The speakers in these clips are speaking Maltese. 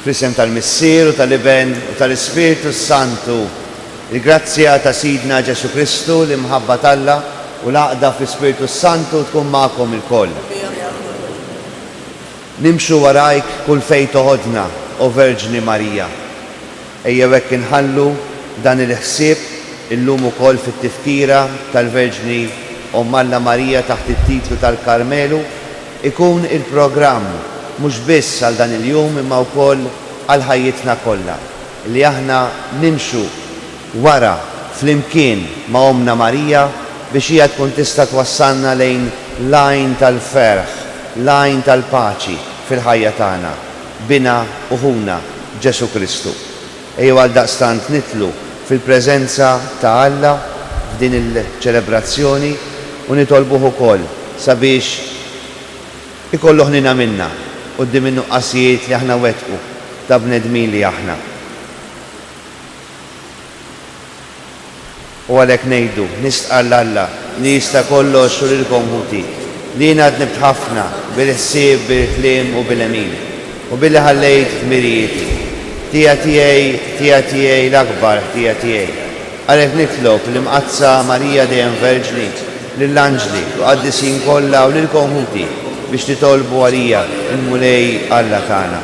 Fl-isem tal-Missier u tal-Iben u tal-Ispiritu Santu, il-grazzja ta' Sidna Ġesu Kristu li mħabba Alla u l-għaqda fl-Ispiritu Santu tkun magħkom il-koll. Nimxu warajk kull fejn toħodna, o Verġni Marija. Ejjew hekk inħallu dan il-ħsieb illum ukoll fit-tifkira tal-Verġni Alla Marija taħt it-titlu tal-Karmelu ikun il-programm mhux biss għal dan il-jum imma wkoll għal ħajjitna kollha li aħna nimxu wara flimkien ma' Omna Marija biex hija tkun tista' twassalna lejn lajn tal-ferħ, lajn tal-paċi fil-ħajja tagħna, bina uħuna Ġesu Kristu. Ejjew għal daqstant nitlu fil-preżenza ta' Alla f'din il-ċelebrazzjoni u nitolbuh ukoll sabiex ikollu ħnina minna qudiem in-nuqqasijiet li aħna wettqu ta' bnedmin li aħna. U għalhekk ngħidu nistqal Alla li jista' kollox u lilkom ħuti li jiena qed nibt ħafna bil-ħsieb, bil-kliem u bil-emin u billi ħallejt mirijieti. Tija tiegħi l-akbar tija tiegħi. Għalhekk nitlob l-imqazza Marija dejjem Verġni lill-anġli u qaddisin kollha u lilkom ħuti biex titolbu għalija il-mulej Alla tagħna.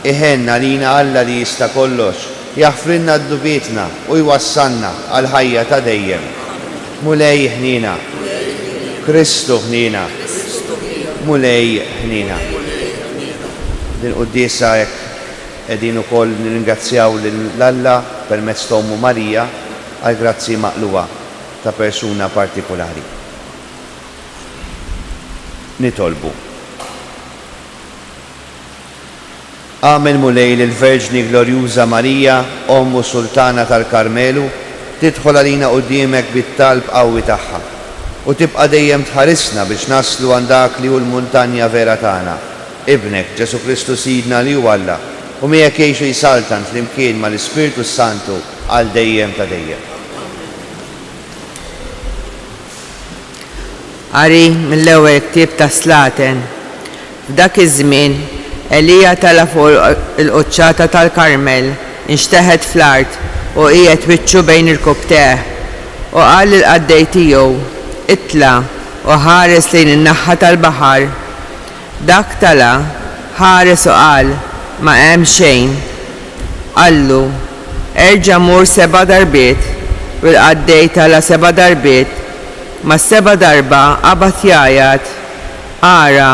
Iħenna lina Alla li jista' kollox, jaħfrilna d-dubietna u jwassalna għal ħajja ta' dejjem. Mulej ħnina, Kristu ħnina, mulej ħnina. Din qudiesa hekk qegħdin ukoll nirringrazzjaw lill-Alla permezz ta' Ommu Marija għal grazzi maqluwa ta' persuna partikolari. Nitolbu. Amen mulej lill-Verġni Glorjuża Marija, Ommu Sultana tal-Karmelu, tidħol għalina quddiemek bit-talb qawwi tagħha u tibqa' dejjem tħarisna biex naslu għand dak li hu l-muntanja vera tagħna, Ibnek Ġesu Kristu Sidna li hu Alla, u miegħek jgħixu jsaltan flimkien mal-Ispiritu Santu għal dejjem ta' dejjem. Qari mill-ewwel ktieb ta' Slaten. F'dak iż-żmien Elija tala fuq il-quċċata tal-Karmel, inxteħed fl-art u qiegħed wiċċu bejn il-kubteħ u qal lill-qaddej tiegħu itla u ħares lejn in-naħa tal-baħar. Dak tala ħares u qal ma hemm xejn. Qallu erġa' mur 7 darbiet u l-qaddej tala 7 darbiet. Ma 7 darba qabad jgħajjad, ara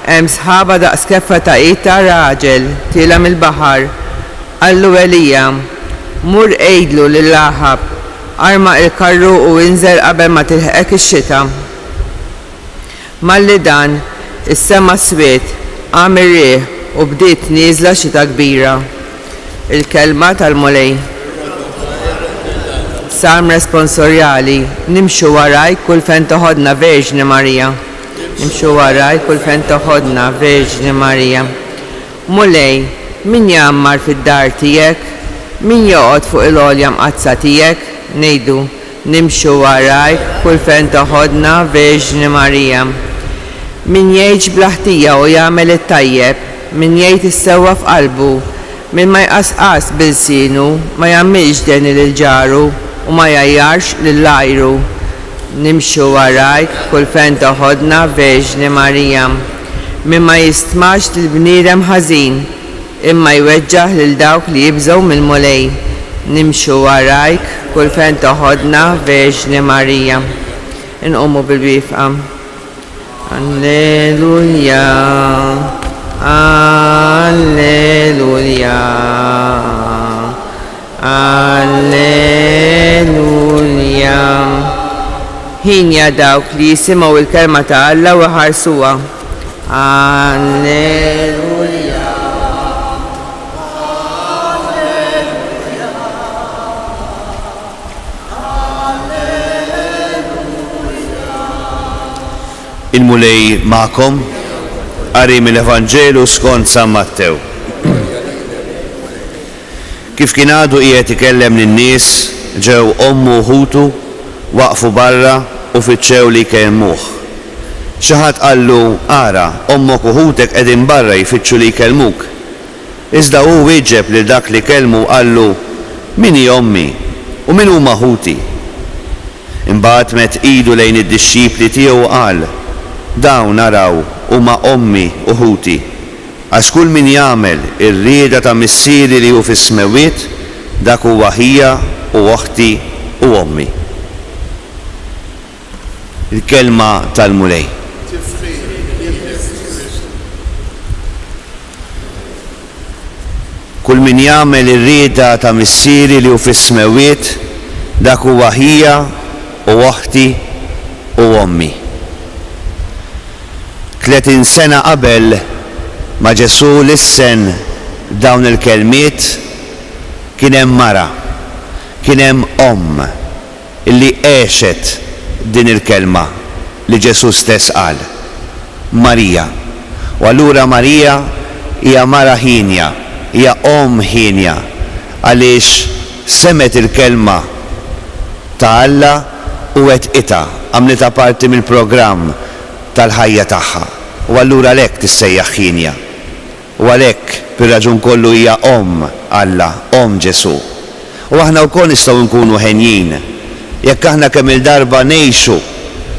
hemm sħaba daqs keffa ta' ita raġel tila mill-baħar. Qallu Elija, mur qgħidlu lil Aħab arma il-karru u inżel qabel ma tilħeqek ix-xita. Malli dan is-sema swiet għamel riħ u bdiet nieżla xita kbira. Il-kelma tal-mulej. Salm responsorjali, nimxu waraj kull fejn toħodna Verġni Marija. Nimxu waraj kull fejn toħodna Verġni Marija. Mulej, min jammar fid-dar tiegħek? Min joqgħod fuq il-għolja mqazza tiegħek? Ngħidu, nimxu waraj kull fejn toħodna Verġni Marija. Min jgħid blaħtija u jagħmel it-tajjeb, min jgħid issewwa f'qalbu, min ma jqasqas bil-sinu, ma jagħmilx deni lil ġaru u ma jajjarx lill-ajru. Nimxu warajk kull fejn toħodna Verġni Marija. Min ma jistmax lill-bniedem ħażin, imma jweġġaħ lil dawk li jibżgħu mill-mulej. Nimxu warajk kull fejn toħodna Verġni Marija. Inqumu bil-wifqa. Alleluja, alleluja, alleluja. Ħinja dawk li jisimgħu il-kelma ta' Alla u ħarsuha. Alleluja. Il-mulej ma'kom, qari mill-Evanġelu skont San Mattew. Kif kien għadu qiegħed ikellem lin-nies, ġew ommu u ħutu waqfu barra u fittxew li jkellmuh. Xi ħadd qallu ara, ommok u ħutek qegħdin barra jfittxu li jkellmuk. Iżda hu wieġeb lil dak li kelmu qallu min hi ommi u min huma ħuti. Imbagħad met idu lejn id-dixxipli tiegħu qal dawn naraw huma ommi u ħuti. Għax kull min jagħmel ir-rieda ta' missieri li hu fis-smewiet dak huwa ħija u oħti u ommi. Il-kelma tal-mulej. Kull min jagħmel ir-rieda ta' missieri li hu fis-smewiet dak huwa ħija u oħti u ommi. 30 sena qabel ma Ġesu lissen dawn il-kelmiet kien hemm mara, kien hemm illi għexet din il-kelma li Ġesu stess qal, Marija. U allura Marija hija mara ħinja, hija ħinja għaliex semet il-kelma ta' Alla u għetqita, għamlita parti mill-programm tal-ħajja tagħha. U allura għalhekk tissejjaħ ħinja. U għalhekk bir-raġun kollu hija Alla, Ġesu. U aħna wkoll nistgħu nkunu ħenjin jekk aħna kemm il-darba ngħixu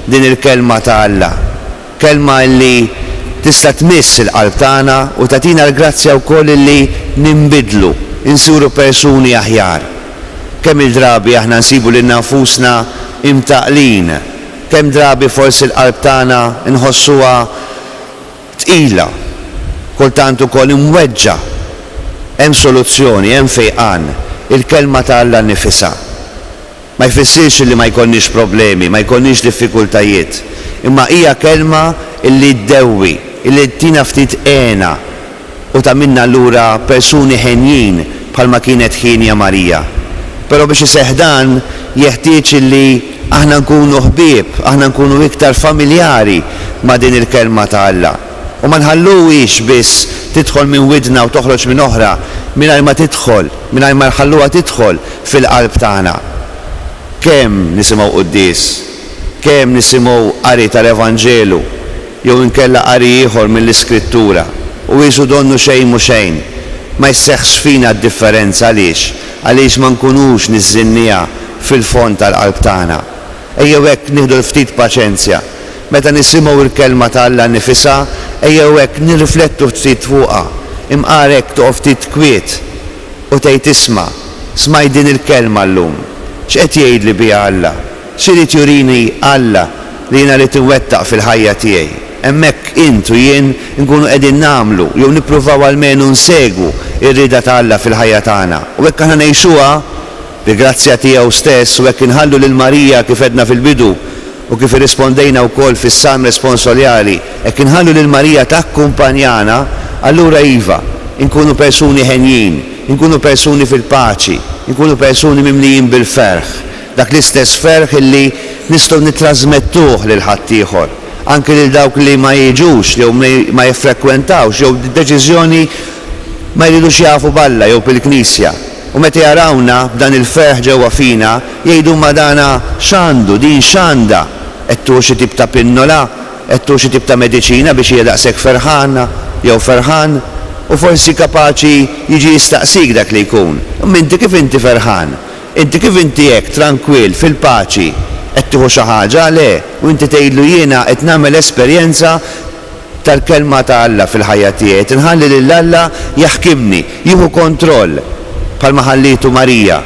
din il-kelma ta' Alla. Kelma li tista' tmiss il-qalb tagħna u tagħtina l-grazzja wkoll li ninbidlu, insiru persuni aħjar. Kemm il-drabi aħna nsibu lil nfusna imtaqlin, kemm drabi forsi l-qalb tagħna nħossuha tqila, kultant ukoll imweġġa. Hemm soluzzjoni, hemm fejqan, il-kelma ta' Alla nnifisha. Ma jfissirx li ma jkollniex problemi, ma jkollniex diffikultajiet, imma hija kelma illi ddewwi, illi tina ftit għena u ta' minna allura persuni ħenjin bħalma kienet ħinja Marija. Però biex iseħħdan jeħtieġ illi aħna nkunu ħbieb, aħna nkunu iktar familjari ma' din il-kelma ta' Alla. U ma nħalluwix biss tidħol minn widna u toħroġ minn oħra mingħajr ma tidħol, mingħajr ma nħalluha tidħol fil-qalb tagħna. Kemm nisimgħu qudies, kemm nisimgħu qari tal-Evanġelu jew inkella qari ieħor mill-Iskrittura u jisu donnu xejn mhu xejn. Ma jseħħx fina d-differenza għaliex ma nkunux niżżinniha fil-fond tal-qalb tagħna. Ejjew hekk nieħdu ftit paċenzja. Meta nisimgħu l-kelma ta' Alla nnifisha, ejjew hekk nirriflettu ftit fuqha, imqarek toqgħod ftit kwiet u tgħid smaj din il-kelma llum. X'qed jgħidli biha Alla? X'irid jurini Alla li jiena rid inwettaq fil-ħajja tiegħi? Hemmhekk int u jien nkunu qegħdin nagħmlu jew nippruvaw almenu nsegwu ir-rieda ta' Alla fil-ħajja tagħna. U hekk aħna ngħixuha bi-grazzja tiegħu stess u hekk inħallu lil Marija kif edna fil-bidu u kif irrispondejna wkoll fis-salm responsorjali, hekk inħallu lil Marija takkumpanjana, allura iva, nkunu persuni ħenjin, nkunu persuni fil-paċi, nkunu persuni mimlijin bil-ferħ, dak l-istess ferħ illi nistgħu nittrażmettuh lil ħaddieħor, anke lil dawk li ma jiġux jew ma jiffrekwentawx jew deċiżjoni ma jridux jafu balla jew fil-Knisja. U meta jarawna b'dan il-ferħ ġewwa fina, jgħidu ma dana x'għandu, din x'għandha, qed tu xi tip ta' pinnola, qed tu xi tip ta' mediċina biex hija daqshekk ferħana jew ferħan, u forsi kapaċi jiġi jistaqsik dak li jkun. Inti kif inti ferħan? Inti kif inti hekk tranquill fil-paċi qed tieħu xi ħaġa le, u inti tgħidlu jiena qed nagħmel esperjenza tal-kelma ta' Alla fil-ħajja tiegħi, tinħalli lil Alla jaħkimni, jieħu kontroll bħalma ħallitu Marija.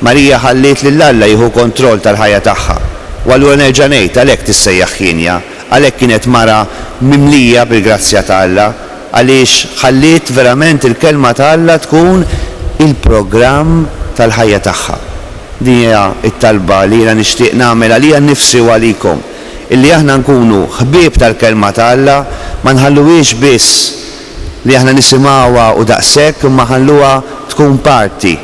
Marija ħallit lil Alla jieħu kontroll tal-ħajja tagħha. U allura nerġa' ngħid għalhekk tissejjaħ ħinja, għalhekk kienet mara mimlija bil-grazzja ta' Alla, għaliex ħallit verament il-kelma ta' Alla tkun il-programm tal-ħajja tagħha. Din hija t-talba li jiena nixtieq nagħmel għalija nnifsi u għalikom, illi aħna nkunu ħbieb tal-kelma ta' Alla, ma nħalluhiex biss li aħna nisimgħuha u daqshekk, imma ħalluha tkun parti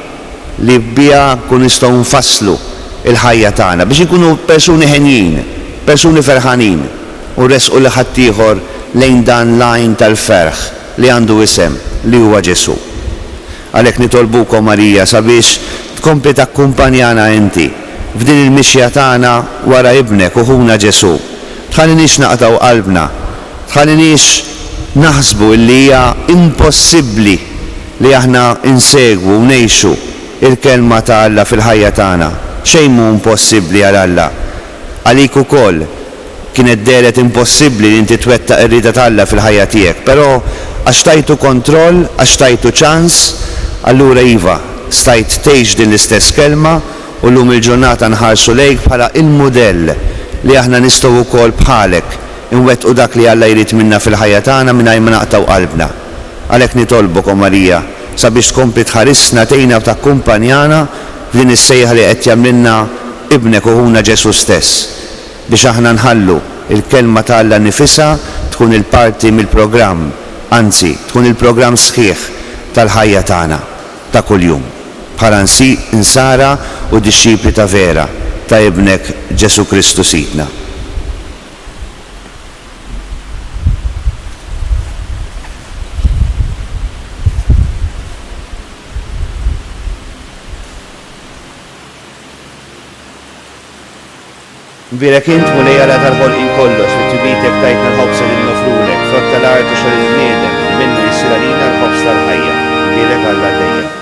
li biha nkunu nistgħu nfasslu il-ħajja tagħna biex inkunu persuni ħenjin, persuni ferħanin u resqu li ħaddieħor lejn dan lajn tal-ferħ li għandu isem li huwa Ġesu. Għalhekk nitolbukom Marija sabiex tkompli takkumpanjana inti f'din il-mixja tagħna wara ibnek u ħuna Ġesu. Tħallinix naqtaw qalbna, tħallinix naħsbu li hija impossibbli li aħna insegwu u ngħixu il-kelma ta' Alla fil-ħajja tagħna. Xejn mhu impossibbli għal Alla. Għalik ukoll kienet deret impossibbli li inti twettaq ir-rida ta' Alla fil-ħajja tiegħek, però għax tajtu kontroll, għax tajtu ċans, allura iva, stajt tgħix din l-istess kelma u llum il-ġurnata nħarsu lejk bħala il-mudell li aħna nistgħu wkoll bħalek inwettqu dak li Alla jrid minna fil-ħajja tagħna mingħajr ma naqtaw qalbna. Għalhekk nitolbukom Marija sabiex tkompli tħarisna tgħinna u takkumpanjana f'din is-sejħa li qed jagħmlilna ibnek u ħuna Ġesu stess biex aħna nħallu il-kelma ta' Alla nifisha tkun il-parti mill-programm, anzi tkun il-programm sħiħ tal-ħajja tagħna ta' kuljum bħala insara u dixxipli ta' vera ta' ibnek Ġesu Kristu Sidna. Birek int mulejja tal-ħolqien kollox li tibitek tajtna l-ħobsa li nofrulek, frott tal-art u xogħol il-bniedem li minnu jsir għalina l-ħobs tal-ħajja. Birek Alla dejjem.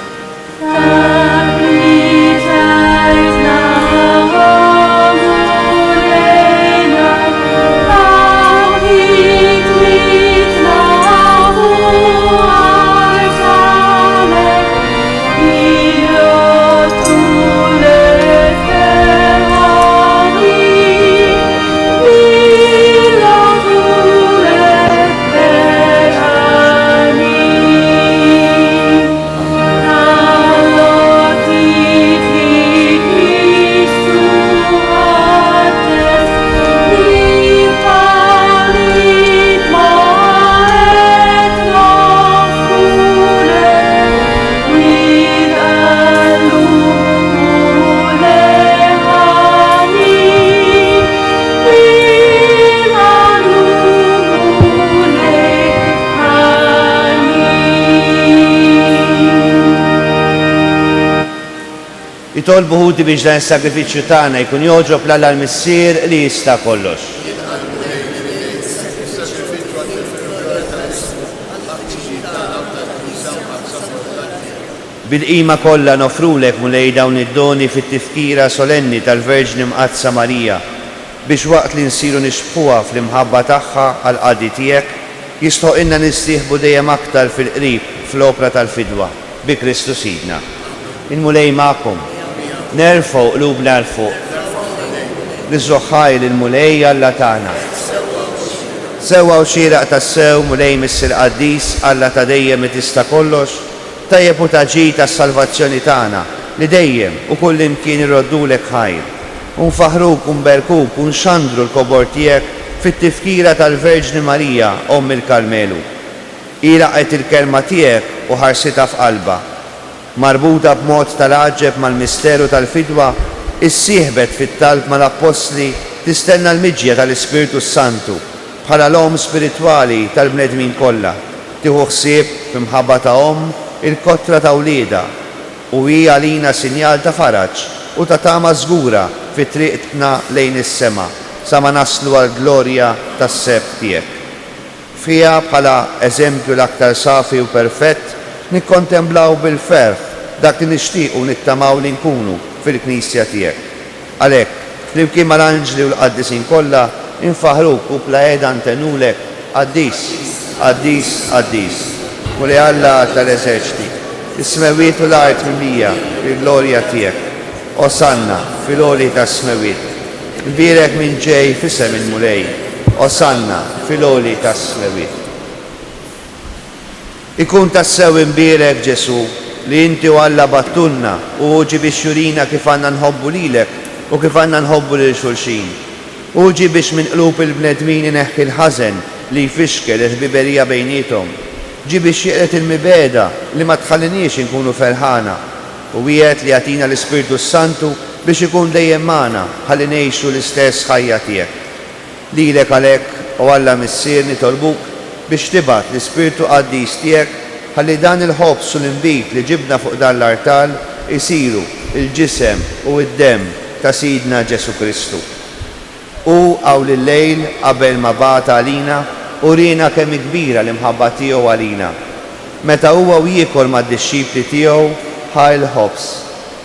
Jitolbu ħudi biex dan is-sagrifiċċju tagħna jkun jogħġob l-Alla l-Missier li jista' kollox. Bil-qima kollha nofrulek mulej dawn id-doni fit-tifkira solenni tal-Verġni Mqazza Marija biex waqt li nsiru nixbħuha fl-imħabba tagħha għal qadi tiegħek jistħoqilna nistieħbu dejjem aktar fil-qrib fl-opra tal-fidwa bi Kristu Sidna. Il-mulej magħkom. Nerfgħu qlubna l fuq. Niżoħħaj lill-mulej Alla tagħna. Sewwa u xieraq tas-sew mulej Missier Qaddis Alla ta' dejjem li tista' kollox, tajjeb u taġi tas-salvazzjoni tagħna li dejjem u kull imkien irroddulek ħajr. Unfaħruk u nberkuk u nxandru l-kobor tiegħek fit-tifkira tal-Verġni Marija Omm il-Karmelu. Ilaqgħet il-kelma tiegħek u ħarsitha f'qalba. Marbuta b'mod tal-għaġeb mal-misteru tal-fidwa, issieħbet fit-talb mal-Apostli tistenna l-miġja tal-Ispiritu Santu bħala l-om spiritwali tal-bnedmin kollha. Tieħu ħsieb f'imħabba ta' Omm il-kotra ta' wlieda u hija għalina sinjal ta' faraġġ u ta' tama żgura fit-triqtna lejn is-sema sa ma naslu għall-glorja tas-seb tiegħek. Fiha bħala eżempju l-aktar safi u perfett nikkontemplaw bil-ferħ dak li nixtiequ nittamaw li nkunu fil-Knisja tiegħek. Għalhekk, flimkien mal-anġli u l-qaddisin kollha infaħruk u bla-għeda ntenulek Qaddis, Qaddis, Qaddis. Mulej Alla tal-eżerċiti, is-smewiet u l-art mimlija fil-glorja tiegħek. Osanna fil-għoli tas-smewiet. Nbierek minn ġej f'isem il-mulej. Osanna fil-għoli tas-smewiet. Ikun tassew imbierek Ġesu li inti u Alla battunna u uġi biex jurina kif għandna nħobbu lilek u kif għandna nħobbu lil xulxin. Uġi biex minn qlub il-bnedmin ineħħi l-ħażen li jfixkel il-ħbiberija bejnietom. Ġi biex jeqret il-mibeda li ma tħalliniex inkunu ferħana u wieħed li jagħtina l-Ispiritu Santu biex ikun dejjem magħna ħalli ngħixu l-istess ħajja tiegħek. Lilek għalhekk u Alla Missier nitolbuk biex tibgħat l-Ispiritu Qaddis tiegħek ħalli dan il-ħobs u l-inbit li ġibna fuq dan l-artal isiru il-ġisem u d-dem ta' Sidna Ġesu Kristu. U għaw l-lejl qabel ma bata għalina u rina kemm kbira l-imħabba tiegħu għalina. Meta huwa jiekol mad-dixxipli tiegħu ħa il-ħobs,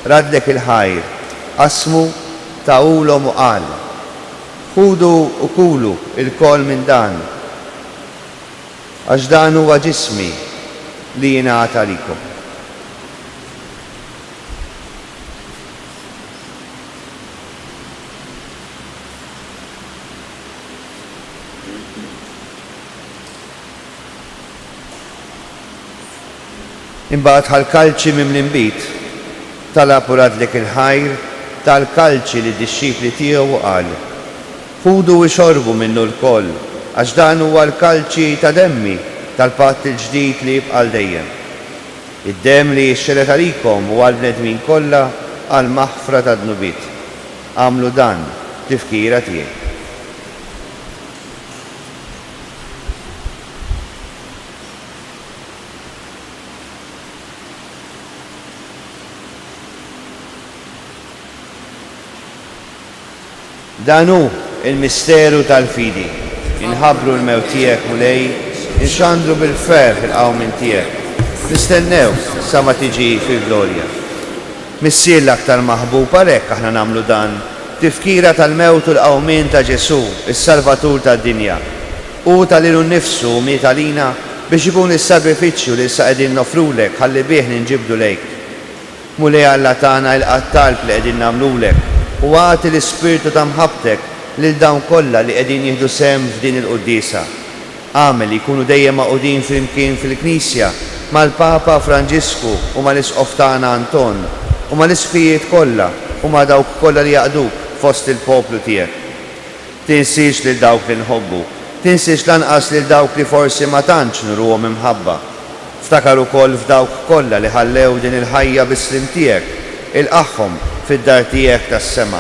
radlek il-ħajr, qasmu tagħulhom u qal: ħudu u kulu il-kol minn dan, għax dan huwa ġismi li jingħata likom. Imbagħad ħal-kalċi miml-inbit talab u radlek il-ħajr tal-kalċi li d-dixxipli tiegħu u qal: ħudu u xorbu minnu l-koll, għax dan huwa l-kalċi ta' demmi tal-patt il-ġdid li jibqa' dejjem. Id-demm li jixxelet għalikom u għall-bnedmin kollha għal maħfra ta' dnubiet. Għamlu dan tifkira tiegħi. Dan hu il-misteru tal-fidi, inħabbru l-mewt tiegħek mulej, inxandru bil-ferħ il-qawmin tiegħek, nistennew sa ma tiġi fil-glorja. Missier l-aktar maħbub għalhekk aħna nagħmlu dan, tifkira tal-mewt u l-qawmin ta' Ġesu, is-Salvatur tad-dinja, u tal-ilu nnifsu miet għalina biex ikun is-sagrifiċċju li issa qegħdin nofrulek ħalli bih ninġibdu lejk. Mulej Alla tagħna il-qattalb li qegħdin nagħmlulek, u għati l-ispirtu ta' mħabtek lil dawn kollha li qegħdin jieħdu sehem f'din il-qudiesa. Għamel jkunu dejjem maqudin flimkien fil-Knisja mal-Papa Franġisku u mal-Isqof tagħna Anton u mal-isfijiet kollha u ma' dawk kollha li jaqduk fost il-poplu tiegħek. Tinsiex lil dawk li nħobbu, tinsiex lanqas lil dawk li forsi ma tantx nurruhom imħabba. Ftakar ukoll f'dawk kollha li ħallew din il-ħajja bis-slim tiegħek, ilqaħħom fid-dar tiegħek tas-sema.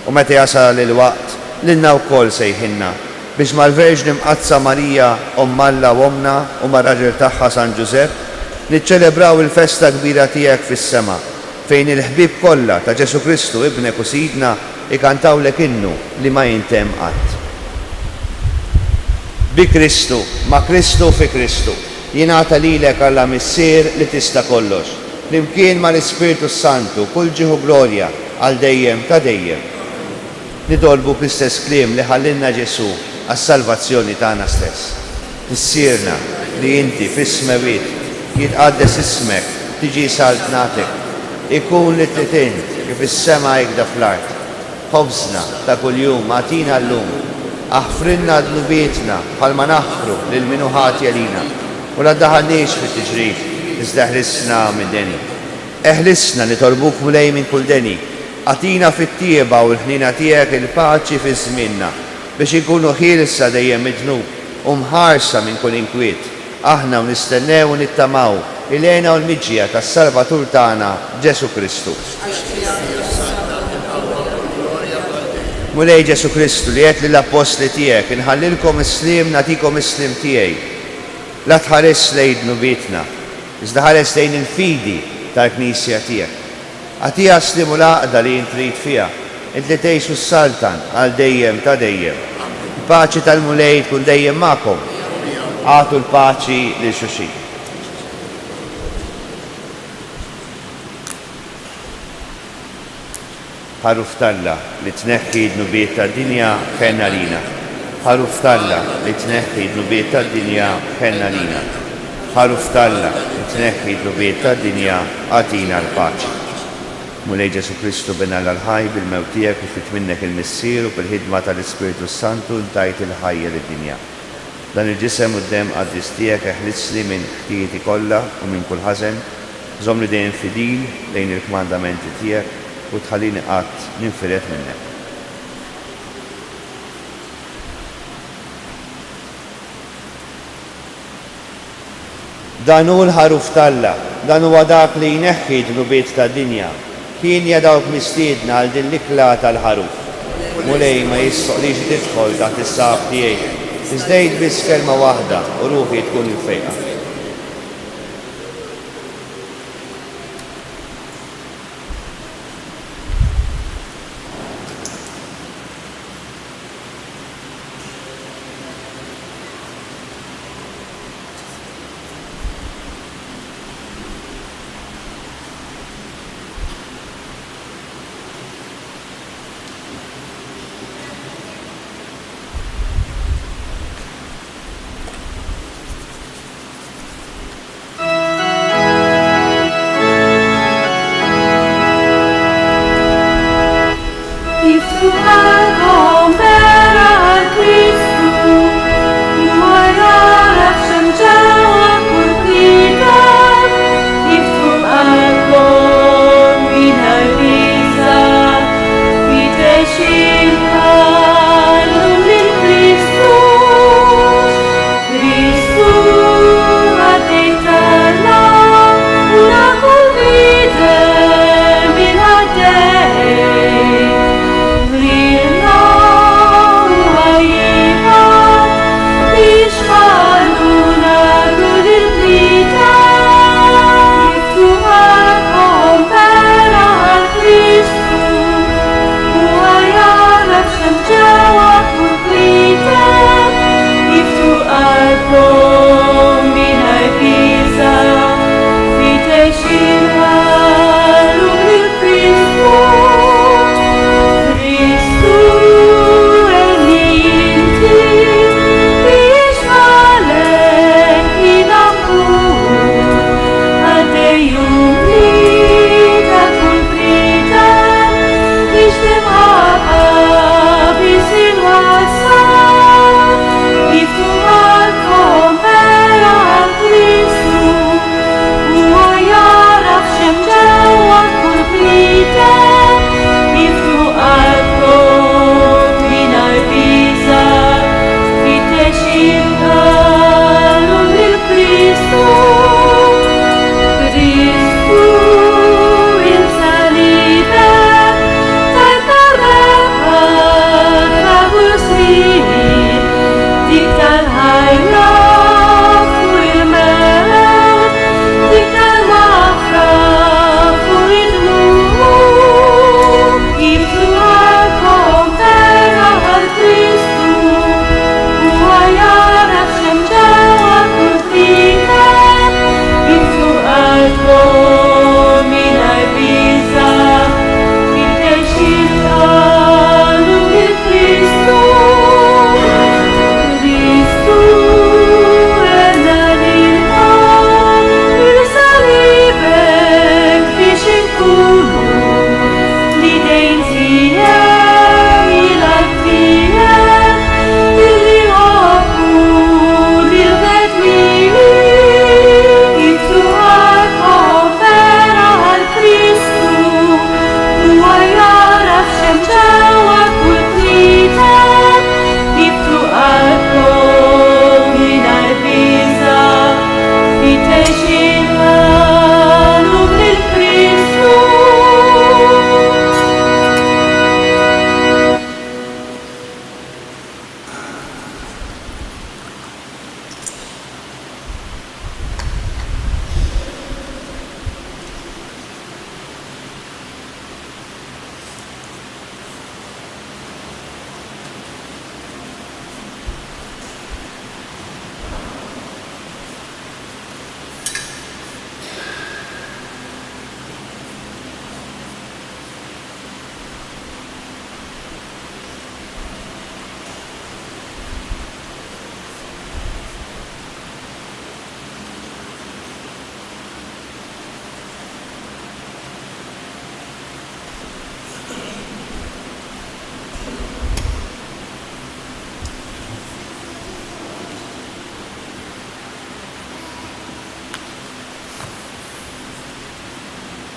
U meta jasal il-waqt lilna wkoll sejħinna biex mal-Verġni Mqazza Marija Omm Alla u Omna u mar-raġel tagħha San Ġusepp niċċelebraw il-festa kbira tiegħek fis-sema fejn il-ħbieb kollha ta' Ġesu Kristu ibnek u sidna ikantawlek innu li ma jintemm qatt. Bi Kristu, ma' Kristu fi Kristu, jingħata lilek Alla missier li tista' kollox. Flimkien mal-Ispiritu Santu, kull ġieħu glorja għal dejjem ta' dejjem. Nitolbu bl-istess kliem li ħallinna Ġesu għas-salvazzjoni tagħna stess. Issirna li inti fis-smewiet jitqaddes ismek, tiġi saltnatek, ikun li tritint kif is-sema jgħidha fl-art. Ħobżna ta' kuljum agħtina llum, aħfrinna dnubietna bħalma naħfru lil min hu ħati għalina u la ddaħħalniex fit-tiġrid. Iżda ħlisna minn deni. Eħlisna nitolbuk mulej minn kull deni. Għatina fit-tieba u l-ħnina tiegħek il-paċi fi żmienna biex inkunu ħielsa dejjem midnub u mħarsa minn kull inkwiet. Aħna nistennew u nittamaw il-għena u l-miġġija tas-Salvatur tagħna Ġesu Kristu. Mulej Ġesu Kristu li qed lill-apostli tiegħek inħallilkom is-sliem nagħtikom is-sliem tiegħi. La tħares lejn dnubietna, iżda ħares lejn il-fidi tal-Knisja tiegħek. Għatija slim u l-għaqda li intrid fiha, int li tgħixu s-saltan għal dejjem ta' dejjem. Il-paċi tal-mulej tkun dejjem magħkom. Għatu l-paċi lil xulxin. Ħaruf talla li tneħħi d-nubiet tad-dinja ħenna lina. Ħaruf talla li tneħħi d-nubiet tad-dinja ħenna lina. Ħaruf talla li tneħħi d-nubiet tad-dinja għatina l-paċi. Mulej Ġesu Kristu bena l-ħaj bil-mewt tiegħek u fit minnek il-missier u bil-ħidma tal-Ispiritu Santu ntajt il-ħajja lid-dinja. Dan il-ġisem u d-dem qaddis tiegħek eħlisli minn ħtijieti kollha u minn kull ħażen, żommni dejjem fidil lejn il-kmandamenti tiegħek u tħallini qatt ninfiret minnek. Dan hu l-ħaruf talla, dan huwa dak li jneħħi d-nubiet tad-dinja. Kien jadawk mistiedna għal din l-ikla tal-ħaruf. Mulej ma jissoqlix tidħol taħt is-saq tiegħi. Iżdejt biss kelma waħda u ruħi tkun il-fejqa.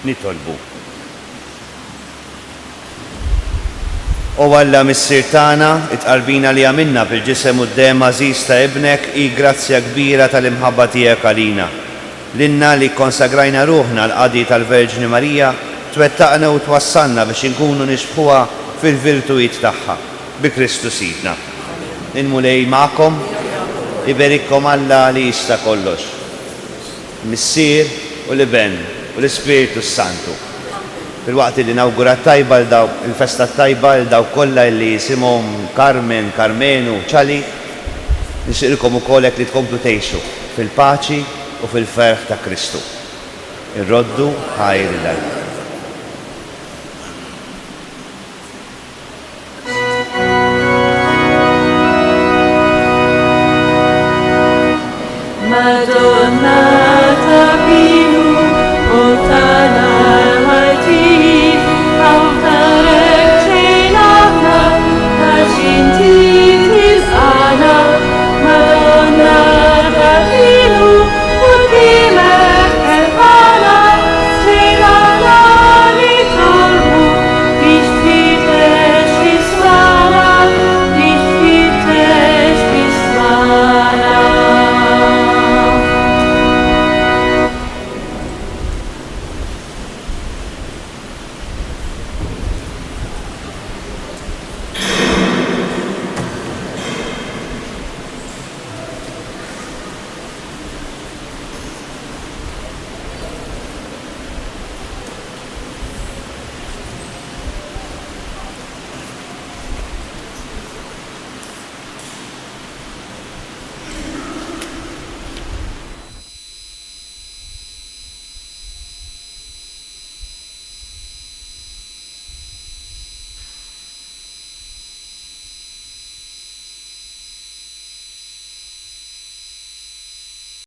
nitolbu. U Alla missier tagħna itqarbina li għamilna bil-ġisem u d-dem għażiż ta' ibnek i grazzja kbira tal-imħabba tiegħek għalina. Linna li konsagrajna ruħna l-qadi tal-Verġni Marija twettaqna u twassalna biex inkunu nixbħuha fil-virtujiet tagħha bi Kristu Sidna. Inmulej magħkom, iberikkom Alla li jista' kollox. Missier u l-Iben u l-Ispiritu Santu. Fil-waqt li nawgura tajba il-festa tajba l-daw kollha li jisimhom Carmen, Carmenu, ċali, nixtieqilkom ukoll hekk li tkomplu tgħixu fil-paċi u fil-ferħ ta' Kristu. Irroddu ħajr il-qalb.